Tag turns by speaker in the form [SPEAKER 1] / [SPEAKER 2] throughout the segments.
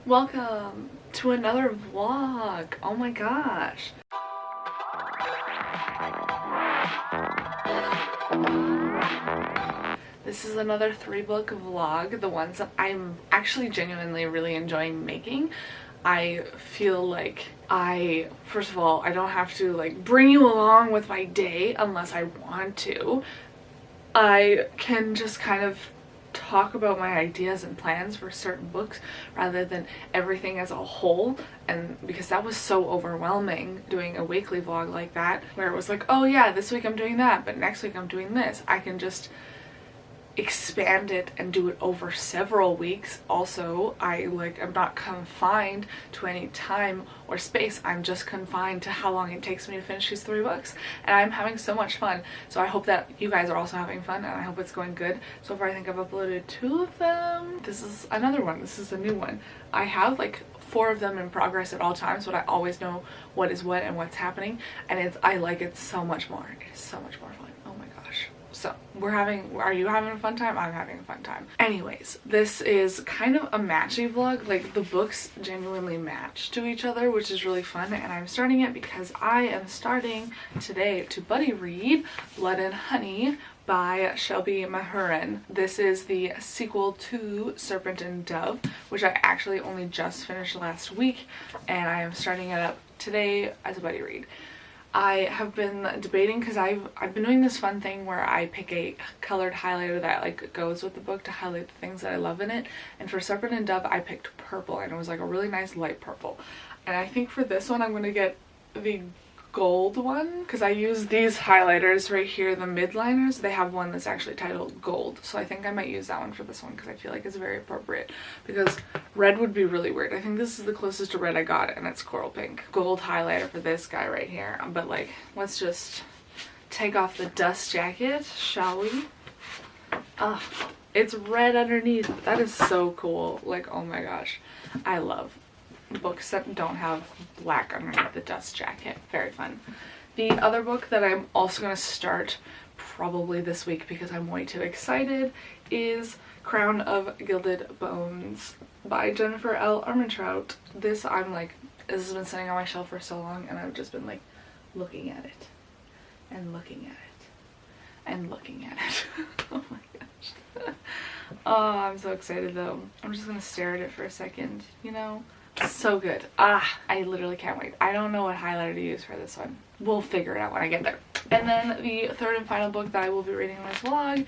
[SPEAKER 1] Welcome to another vlog. Oh my gosh. This is another 3-book vlog, the ones that I'm actually genuinely really enjoying making. I feel like first of all, I don't have to like bring you along with my day unless I want to. I can just kind of talk about my ideas and plans for certain books rather than everything as a whole, and because that was so overwhelming doing a weekly vlog like that where it was like, oh yeah, this week I'm doing that, but next week I'm doing this. I can just expand it and do it over several weeks. Also, I'm not confined to any time or space. I'm just confined to how long it takes me to finish these 3 books, and I'm having so much fun. So I hope that you guys are also having fun, and I hope it's going good. So far I think I've uploaded 2 of them. This is another one. This is a new one. I have like 4 of them in progress at all times, but I always know what is what and what's happening, and I like it so much more. It is so much more fun. Oh my gosh. So are you having a fun time? I'm having a fun time. Anyways, this is kind of a matchy vlog. Like, the books genuinely match to each other, which is really fun, and I'm starting it because I am starting today to buddy read Blood and Honey by Shelby Maheren. This is the sequel to Serpent and Dove, which I actually only just finished last week, and I am starting it up today as a buddy read. I have been debating because I've been doing this fun thing where I pick a colored highlighter that like goes with the book to highlight the things that I love in it. And for Serpent and Dove, I picked purple, and it was like a really nice light purple. And I think for this one, I'm going to get the gold one because I use these highlighters right here, the midliners. They have one that's actually titled Gold, so I think I might use that one for this one because I feel like it's very appropriate, because red would be really weird. I think this is the closest to red I got, and it's coral pink. Gold highlighter for this guy right here. But like, let's just take off the dust jacket, shall we? It's red underneath. That is so cool. Like, oh my gosh, I love books that don't have black underneath the dust jacket. Very fun. The other book that I'm also going to start probably this week because I'm way too excited is Crown of Gilded Bones by Jennifer L. Armentrout. This has been sitting on my shelf for so long, and I've just been like looking at it and looking at it and looking at it. Oh my gosh. Oh, I'm so excited though. I'm just gonna stare at it for a second, you know? So good. I literally can't wait. I don't know what highlighter to use for this one. We'll figure it out when I get there. And then the third and final book that I will be reading in this vlog,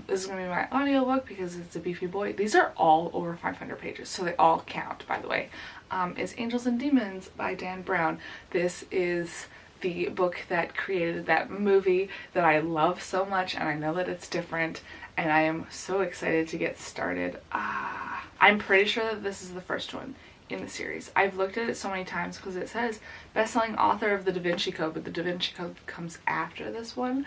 [SPEAKER 1] this is going to be my audiobook because it's a beefy boy. These are all over 500 pages, so they all count, by the way. Is Angels and Demons by Dan Brown. This is the book that created that movie that I love so much, and I know that it's different, and I am so excited to get started. I'm pretty sure that this is the first one in the series. I've looked at it so many times because it says best-selling author of the Da Vinci Code, but the Da Vinci Code comes after this one,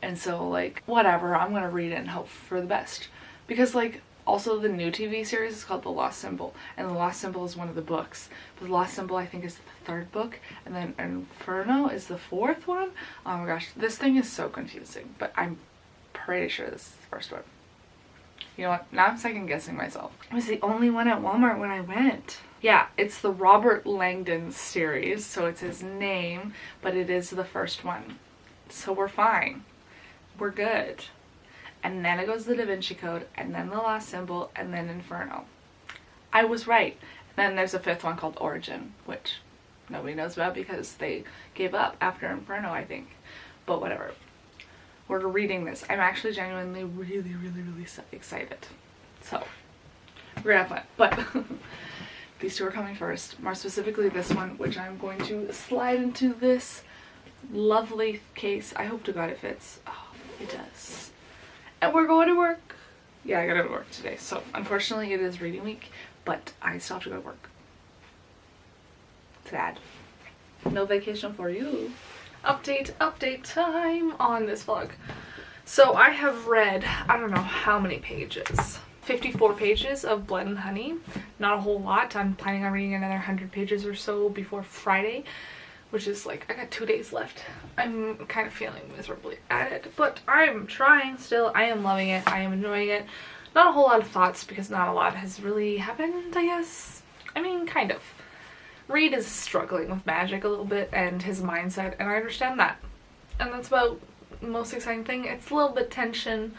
[SPEAKER 1] and so like whatever, I'm gonna read it and hope for the best, because like also the new TV series is called The Lost Symbol, and The Lost Symbol is one of the books, but The Lost Symbol I think is the 3rd book, and then Inferno is the 4th one. Oh my gosh, this thing is so confusing, but I'm pretty sure this is the first one. You know what? Now I'm second guessing myself. It was the only one at Walmart when I went. Yeah, it's the Robert Langdon series, so it's his name, but it is the first one. So we're fine. We're good. And then it goes the Da Vinci Code, and then The Lost Symbol, and then Inferno. I was right. And then there's a 5th one called Origin, which nobody knows about because they gave up after Inferno, I think. But whatever. We're reading this. I'm actually genuinely really excited. So, we're gonna have fun. But these 2 are coming first. More specifically this one, which I'm going to slide into this lovely case. I hope to God it fits. Oh, it does. And we're going to work. Yeah, I gotta go to work today. So, unfortunately, it is reading week, but I still have to go to work. Sad. No vacation for you. Update time on this vlog. So I have read, I don't know how many pages, 54 pages of Blood and Honey. Not a whole lot. I'm planning on reading another 100 pages or so before Friday, which is like, I got 2 days left. I'm kind of feeling miserably at it, but I'm trying still. I am loving it. I am enjoying it. Not a whole lot of thoughts because not a lot has really happened, I guess. I mean, kind of. Reed is struggling with magic a little bit and his mindset, and I understand that. And that's about the most exciting thing. It's a little bit tension.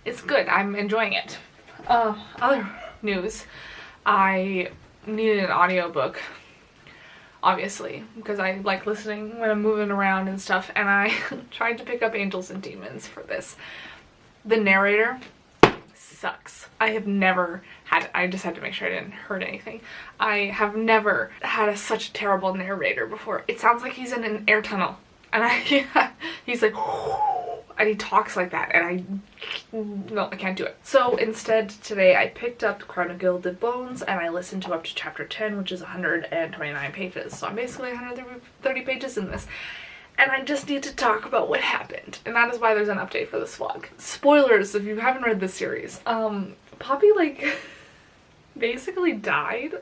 [SPEAKER 1] It's good. I'm enjoying it. Other news. I needed an audiobook, obviously, because I like listening when I'm moving around and stuff, and I tried to pick up Angels and Demons for this. The narrator sucks. I have never had, I just had to make sure I didn't hurt anything. I have never had such a terrible narrator before. It sounds like he's in an air tunnel, and he's like, and he talks like that, and no, I can't do it. So instead, today I picked up Crown of Gilded Bones, and I listened to up to chapter 10, which is 129 pages. So I'm basically 130 pages in this. And I just need to talk about what happened. And that is why there's an update for this vlog. Spoilers if you haven't read this series. Poppy, like, basically died.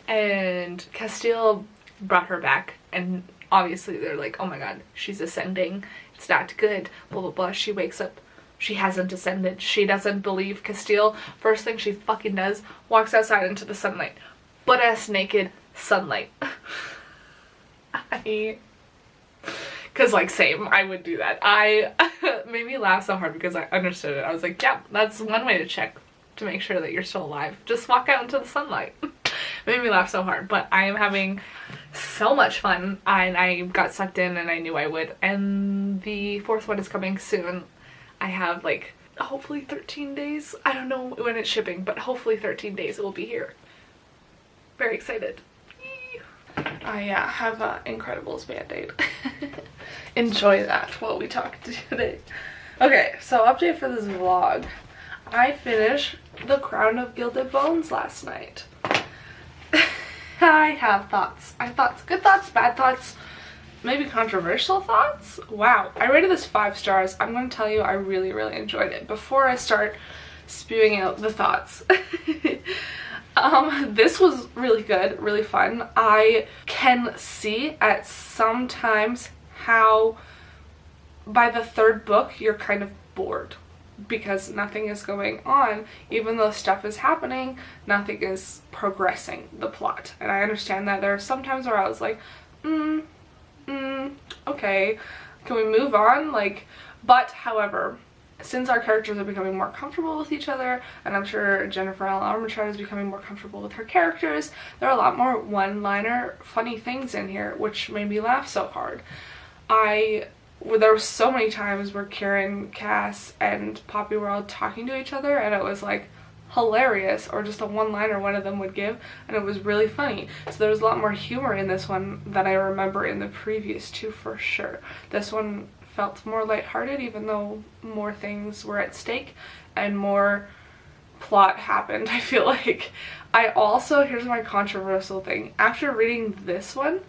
[SPEAKER 1] And Castile brought her back. And obviously they're like, oh my god, she's ascending. It's not good. Blah, blah, blah. She wakes up. She hasn't ascended. She doesn't believe Castile. First thing she fucking does, walks outside into the sunlight. Butt-ass naked sunlight. Cause like same, I would do that. Made me laugh so hard because I understood it. I was like, yeah, that's one way to check to make sure that you're still alive. Just walk out into the sunlight. Made me laugh so hard, but I am having so much fun, and I got sucked in and I knew I would. And the fourth one is coming soon. I have like hopefully 13 days. I don't know when it's shipping, but hopefully 13 days it will be here. Very excited. I have Incredibles Band-Aid. Enjoy that while we talk today. Okay, so update for this vlog. I finished The Crown of Gilded Bones last night. I have thoughts. I have thoughts. Good thoughts, bad thoughts, maybe controversial thoughts. Wow, I rated this 5 stars. I'm going to tell you I really, really enjoyed it. Before I start spewing out the thoughts. This was really good, really fun. I can see at sometimes how by the 3rd book you're kind of bored because nothing is going on. Even though stuff is happening, nothing is progressing the plot. And I understand that there are some times where I was like, okay, can we move on? Like, but however, since our characters are becoming more comfortable with each other, and I'm sure Jennifer L. Armentrout is becoming more comfortable with her characters, there are a lot more one-liner funny things in here, which made me laugh so hard. There were so many times where Kieran, Cass, and Poppy were all talking to each other, and it was like hilarious, or just a one-liner one of them would give, and it was really funny. So there was a lot more humor in this one than I remember in the previous 2 for sure. This one felt more lighthearted, even though more things were at stake and more plot happened, I feel like. I also, here's my controversial thing. After reading this one,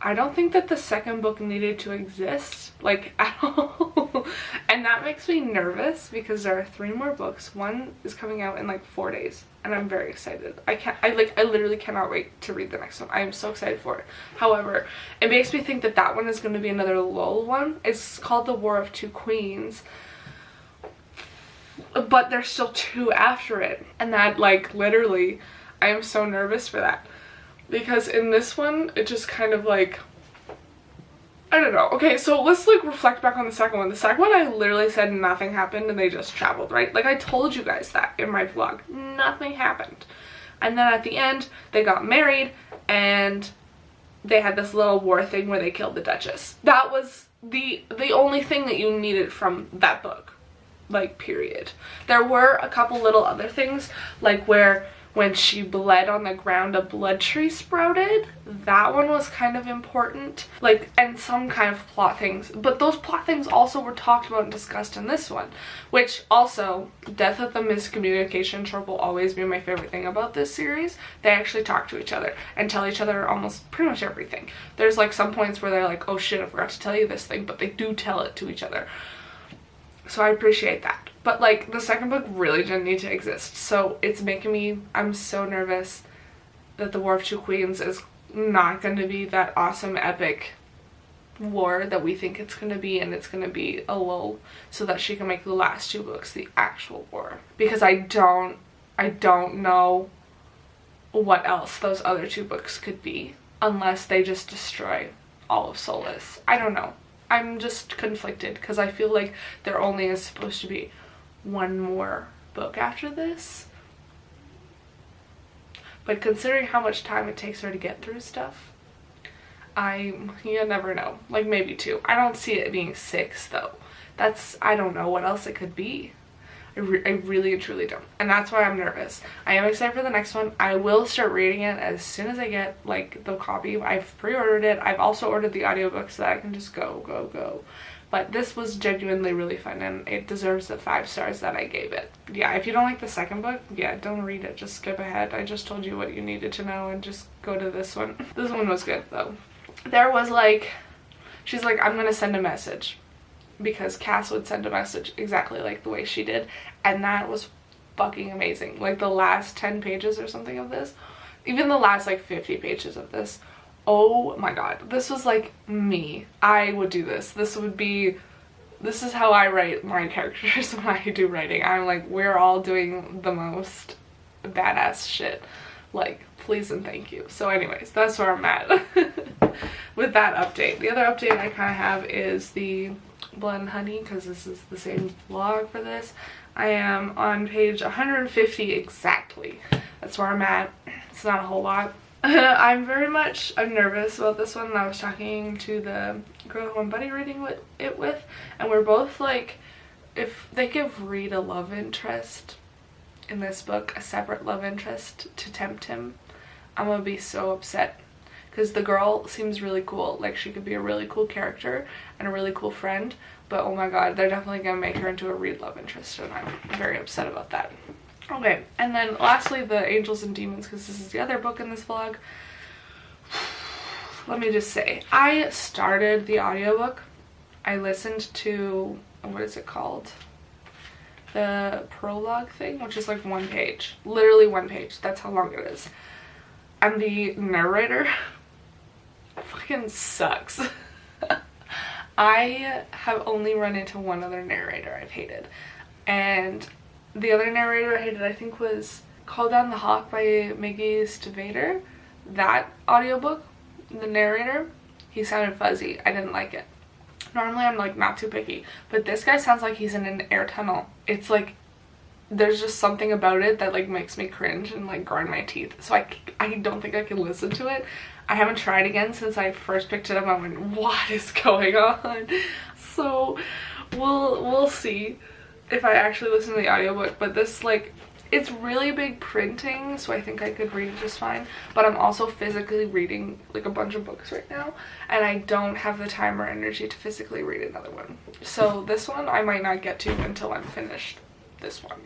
[SPEAKER 1] I don't think that the 2nd book needed to exist, like, at all. And that makes me nervous because there are 3 more books. One is coming out in like 4 days, and I'm very excited. I literally cannot wait to read the next one. I am so excited for it. However, it makes me think that that one is going to be another lull one. It's called The War of Two Queens, but there's still 2 after it, and that, like, literally, I am so nervous for that. Because in this one, it just kind of like, I don't know. Okay, so let's like reflect back on the 2nd one. The 2nd one, I literally said nothing happened and they just traveled, right? Like I told you guys that in my vlog. Nothing happened. And then at the end, they got married and they had this little war thing where they killed the Duchess. That was the only thing that you needed from that book. Like, period. There were a couple little other things, like where when she bled on the ground, a blood tree sprouted. That one was kind of important. Like, and some kind of plot things. But those plot things also were talked about and discussed in this one. Which also, death of the miscommunication trope will always be my favorite thing about this series. They actually talk to each other and tell each other almost pretty much everything. There's like some points where they're like, oh shit, I forgot to tell you this thing. But they do tell it to each other. So I appreciate that. But like the 2nd book really didn't need to exist. So it's making me, I'm so nervous that the War of Two Queens is not going to be that awesome epic war that we think it's going to be, and it's going to be a lull so that she can make the last 2 books the actual war. Because I don't know what else those other two books could be, unless they just destroy all of Solace. I don't know. I'm just conflicted because I feel like there only is supposed to be one more book after this. But considering how much time it takes her to get through stuff, you never know. Like maybe 2. I don't see it being 6 though. I don't know what else it could be. I really and truly don't. And that's why I'm nervous. I am excited for the next one. I will start reading it as soon as I get like the copy. I've pre-ordered it. I've also ordered the audiobook so that I can just go. But this was genuinely really fun and it deserves the 5 stars that I gave it. Yeah, if you don't like the second book, yeah, don't read it. Just skip ahead. I just told you what you needed to know and just go to this one. This one was good though. There was like, she's like, I'm gonna send a message. Because Cass would send a message exactly like the way she did, and that was fucking amazing. Like the last 10 pages or something of this, even the last like 50 pages of this, oh my god, this was like me. I would do this. This is how I write my characters when I do writing. I'm like, we're all doing the most badass shit, like please and thank you. So anyways, that's where I'm at with that update. The other update I kind of have is the Blood and Honey, because this is the same vlog for this. I am on page 150 exactly. That's where I'm at. It's not a whole lot. I'm nervous about this one. I was talking to the girl who I'm buddy reading it with, and we're both like, if they give Reed a love interest in this book, a separate love interest to tempt him, I'm gonna be so upset. Because the girl seems really cool. Like, she could be a really cool character and a really cool friend. But, oh my god, they're definitely going to make her into a Reed love interest. And I'm very upset about that. Okay, and then lastly, the Angels and Demons, because this is the other book in this vlog. Let me just say, I started the audiobook. I listened to, what is it called? The prologue thing, which is like 1 page. Literally 1 page. That's how long it is. And the narrator fucking sucks. I have only run into one other narrator I've hated, and the other narrator I hated, I think, was Call Down the Hawk by Maggie Stivater. That audiobook, the narrator, he sounded fuzzy. I didn't like it. Normally I'm like not too picky, but this guy sounds like he's in an air tunnel. It's like there's just something about it that like makes me cringe and like grind my teeth, so I don't think I can listen to it. I haven't tried again since I first picked it up. I went, what is going on? So we'll see if I actually listen to the audiobook. But this, like, it's really big printing, so I think I could read it just fine. But I'm also physically reading like a bunch of books right now, and I don't have the time or energy to physically read another one. So this one I might not get to until I'm finished this one,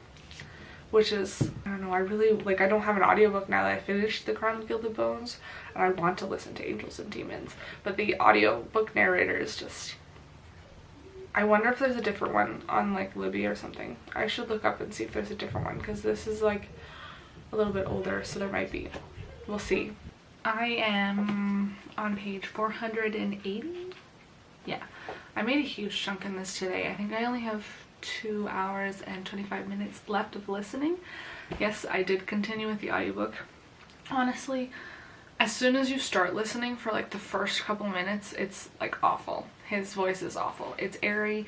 [SPEAKER 1] which is, I don't know, I really, like, I don't have an audiobook now that I finished The Crown of Gilded Bones, and I want to listen to Angels and Demons, but the audiobook narrator is just, I wonder if there's a different one on like Libby or something. I should look up and see if there's a different one, because this is like a little bit older, so there might be. We'll see. I am on page 480. Yeah, I made a huge chunk in this today. I think I only have 2 hours and 25 minutes left of listening. Yes, I did continue with the audiobook. Honestly, as soon as you start listening for like the first couple minutes, it's like awful. His voice is awful. It's airy.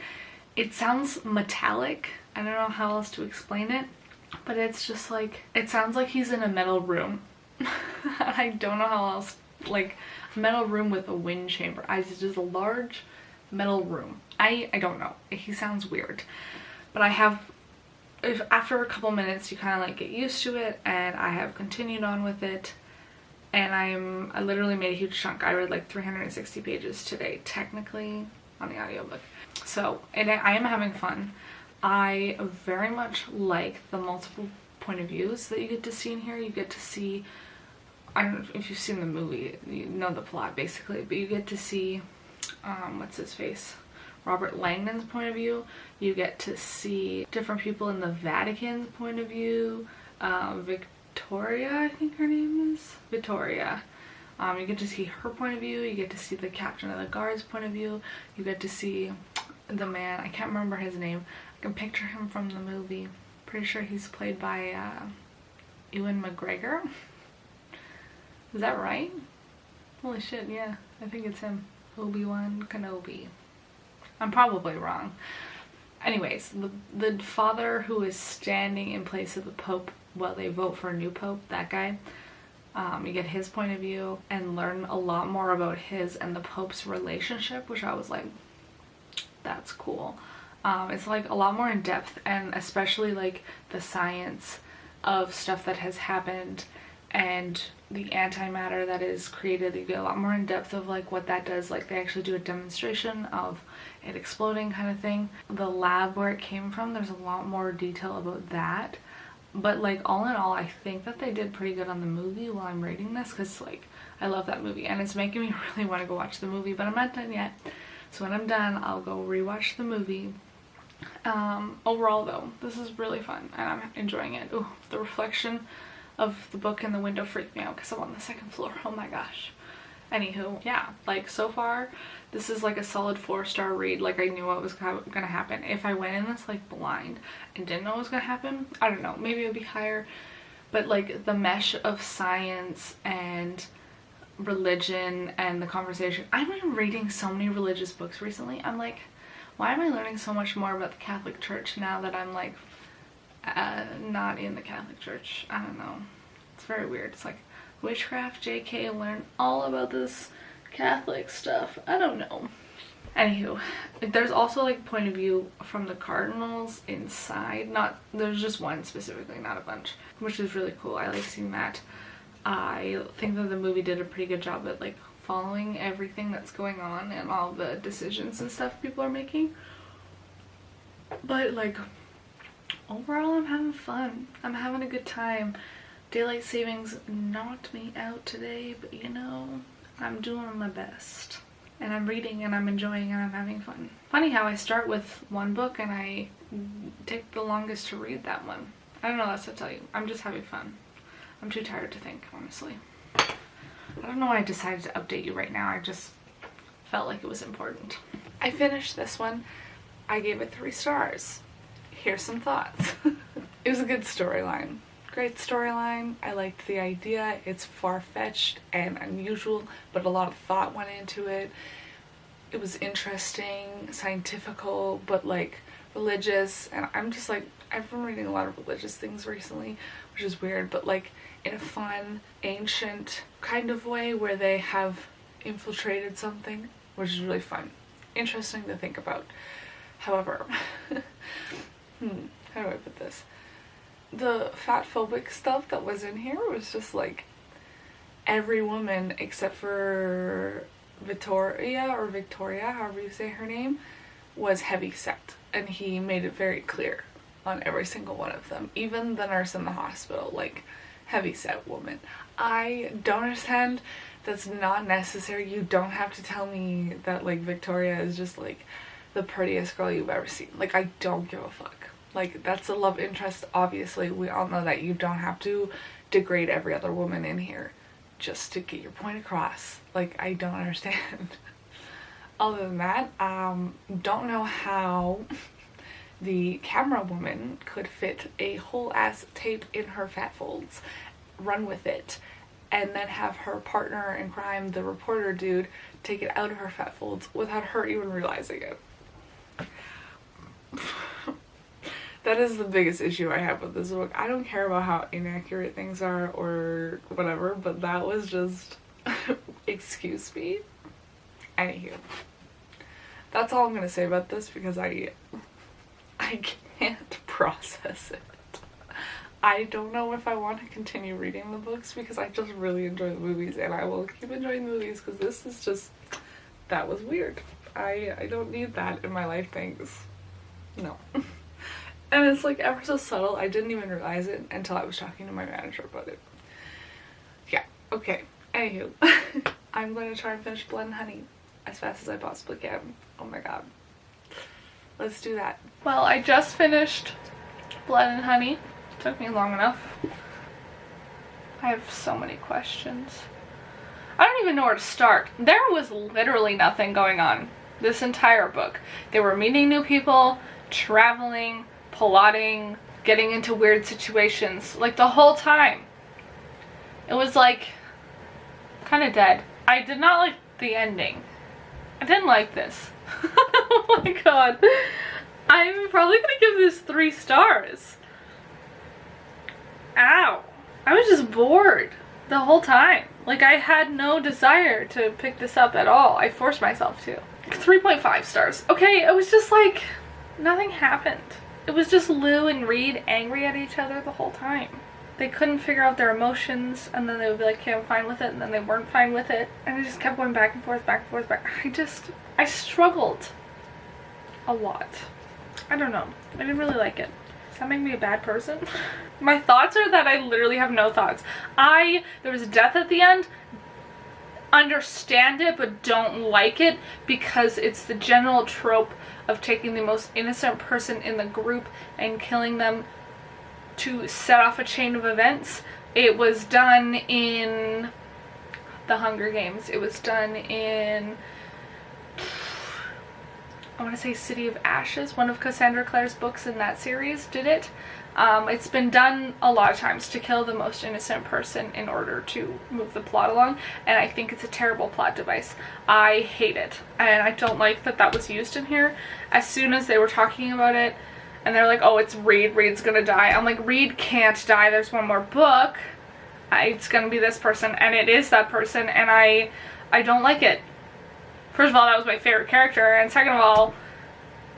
[SPEAKER 1] It sounds metallic. I don't know how else to explain it, but it's just like, it sounds like he's in a metal room. I don't know how else, like a metal room with a wind chamber. It's just a large metal room. I don't know. He sounds weird. But I have, after a couple minutes you kind of like get used to it, and I have continued on with it, and I literally made a huge chunk. I read like 360 pages today technically on the audiobook. So, and I am having fun. I very much like the multiple point of views that you get to see in here. You get to see, I don't know if you've seen the movie, you know the plot basically, but you get to see what's his face, Robert Langdon's point of view. You get to see different people in the Vatican's point of view. Victoria, I think her name is Victoria. You get to see her point of view. You get to see the captain of the guard's point of view. You get to see the man, I can't remember his name. I can picture him from the movie. Pretty sure he's played by Ewan McGregor. Is that right? Holy shit, yeah. I think it's him. Obi-Wan Kenobi. I'm probably wrong. Anyways, the father who is standing in place of the Pope while they vote for a new Pope, that guy, you get his point of view and learn a lot more about his and the Pope's relationship, which I was like, that's cool. It's like a lot more in depth, and especially like the science of stuff that has happened and the antimatter that is created. You get a lot more in depth of like what that does. Like they actually do a demonstration of it exploding kind of thing. The lab where it came from, there's a lot more detail about that. But like all in all, I think that they did pretty good on the movie while I'm reading this, because like I love that movie and it's making me really want to go watch the movie, but I'm not done yet. So when I'm done, I'll go rewatch the movie. Overall though, this is really fun and I'm enjoying it. Ooh, the reflection of the book in the window freaked me out because I'm on the second floor. Oh my gosh. Anywho, yeah, like so far this is like a solid 4-star read. Like I knew what was gonna happen. If I went in this like blind and didn't know what was gonna happen, I don't know, maybe it would be higher. But like the mesh of science and religion and the conversation. I've been reading so many religious books recently. I'm like, why am I learning so much more about the Catholic Church now that I'm like not in the Catholic Church? I don't know. It's very weird. It's like witchcraft, JK, learn all about this Catholic stuff. I don't know. Anywho, there's also like point of view from the cardinals inside. There's just one specifically, not a bunch, which is really cool. I like seeing that. I think that the movie did a pretty good job at like following everything that's going on and all the decisions and stuff people are making. But like overall, I'm having fun. I'm having a good time. Daylight savings knocked me out today, but you know, I'm doing my best. And I'm reading and I'm enjoying and I'm having fun. Funny how I start with one book and I take the longest to read that one. I don't know what else to tell you. I'm just having fun. I'm too tired to think, honestly. I don't know why I decided to update you right now. I just felt like it was important. I finished this one. I gave it 3 stars. Here's some thoughts. It was a good storyline. Great storyline. I liked the idea. It's far-fetched and unusual, but a lot of thought went into it. It was interesting, scientifical, but like religious. And I'm just like, I've been reading a lot of religious things recently, which is weird, but like in a fun, ancient kind of way where they have infiltrated something, which is really fun. Interesting to think about. However, how do I put this? The fat phobic stuff that was in here was just like every woman except for Victoria, however you say her name, was heavy set, and he made it very clear on every single one of them. Even the nurse in the hospital, like, heavy set woman. I don't understand. That's not necessary. You don't have to tell me that like Victoria is just like the prettiest girl you've ever seen. Like, I don't give a fuck. Like, that's a love interest, obviously. We all know that. You don't have to degrade every other woman in here just to get your point across. Like, I don't understand. Other than that, don't know how the camera woman could fit a whole ass tape in her fat folds, run with it, and then have her partner in crime, the reporter dude, take it out of her fat folds without her even realizing it. That is the biggest issue I have with this book. I don't care about how inaccurate things are or whatever, but that was just excuse me. Anywho, that's all I'm gonna say about this because I can't process it. I don't know if I want to continue reading the books because I just really enjoy the movies, and I will keep enjoying the movies because this is just, that was weird. I don't need that in my life, things. No. And it's like ever so subtle. I didn't even realize it until I was talking to my manager about it. Yeah, okay. Anywho, I'm going to try and finish Blood and Honey as fast as I possibly can. Oh my god. Let's do that. Well, I just finished Blood and Honey. Took me long enough. I have so many questions. I don't even know where to start. There was literally nothing going on this entire book. They were meeting new people, traveling, plotting, getting into weird situations, like the whole time. It was like kind of dead. I did not like the ending. I didn't like this. Oh my god. I'm probably gonna give this 3 stars. Ow. I was just bored the whole time. Like, I had no desire to pick this up at all. I forced myself to. 3.5 stars. Okay, it was just like, nothing happened. It was just Lou and Reed angry at each other the whole time. They couldn't figure out their emotions, and then they would be like, okay, I'm fine with it, and then they weren't fine with it. And it just kept going back and forth, back and forth, back. I struggled a lot. I don't know. I didn't really like it. Does that make me a bad person? My thoughts are that I literally have no thoughts. There was a death at the end. Understand it, but don't like it because it's the general trope of taking the most innocent person in the group and killing them to set off a chain of events. It was done in The Hunger Games. It was done in, I want to say City of Ashes. One of Cassandra Clare's books in that series did it. It's been done a lot of times to kill the most innocent person in order to move the plot along, and I think it's a terrible plot device. I hate it, and I don't like that that was used in here. As soon as they were talking about it, and they're like, oh, it's Reed, Reed's gonna die. I'm like, Reed can't die, there's one more book. It's gonna be this person, and it is that person, and I don't like it. First of all, that was my favorite character, and second of all,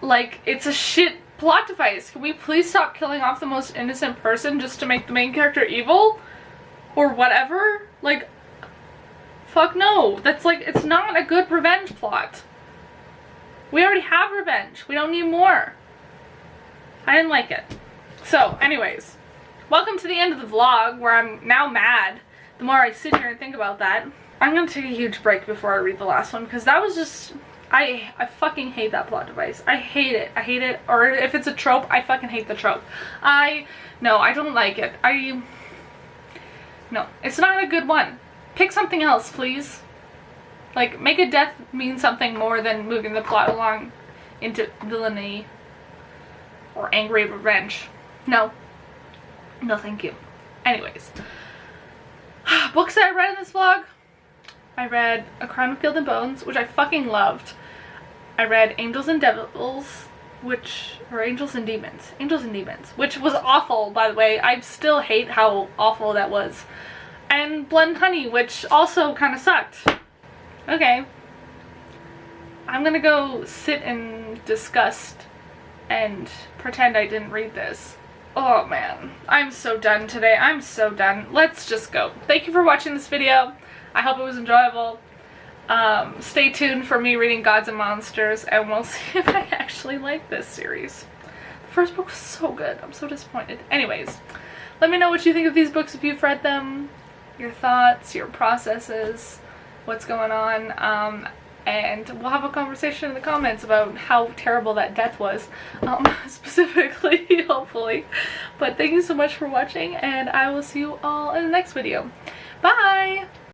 [SPEAKER 1] like, it's a shit plot device. Can we please stop killing off the most innocent person just to make the main character evil? Or whatever? Like, fuck no. That's like, it's not a good revenge plot. We already have revenge. We don't need more. I didn't like it. So, anyways, welcome to the end of the vlog where I'm now mad. The more I sit here and think about that. I'm gonna take a huge break before I read the last one because that was just, I fucking hate that plot device. I hate it. I hate it. Or if it's a trope, I fucking hate the trope. No, I don't like it. No, it's not a good one. Pick something else, please. Like, make a death mean something more than moving the plot along into villainy or angry revenge. No. No, thank you. Anyways. Books that I read in this vlog. I read A Crown of Gilded Bones, which I fucking loved. I read Angels and Devils, Angels and Demons, which was awful, by the way. I still hate how awful that was. And Blood and Honey, which also kind of sucked. Okay. I'm gonna go sit in disgust and pretend I didn't read this. Oh man, I'm so done today. I'm so done. Let's just go. Thank you for watching this video. I hope it was enjoyable. Stay tuned for me reading Gods and Monsters, and we'll see if I actually like this series. The first book was so good. I'm so disappointed. Anyways, let me know what you think of these books if you've read them, your thoughts, your processes, what's going on, and we'll have a conversation in the comments about how terrible that death was, specifically, hopefully. But thank you so much for watching, and I will see you all in the next video. Bye!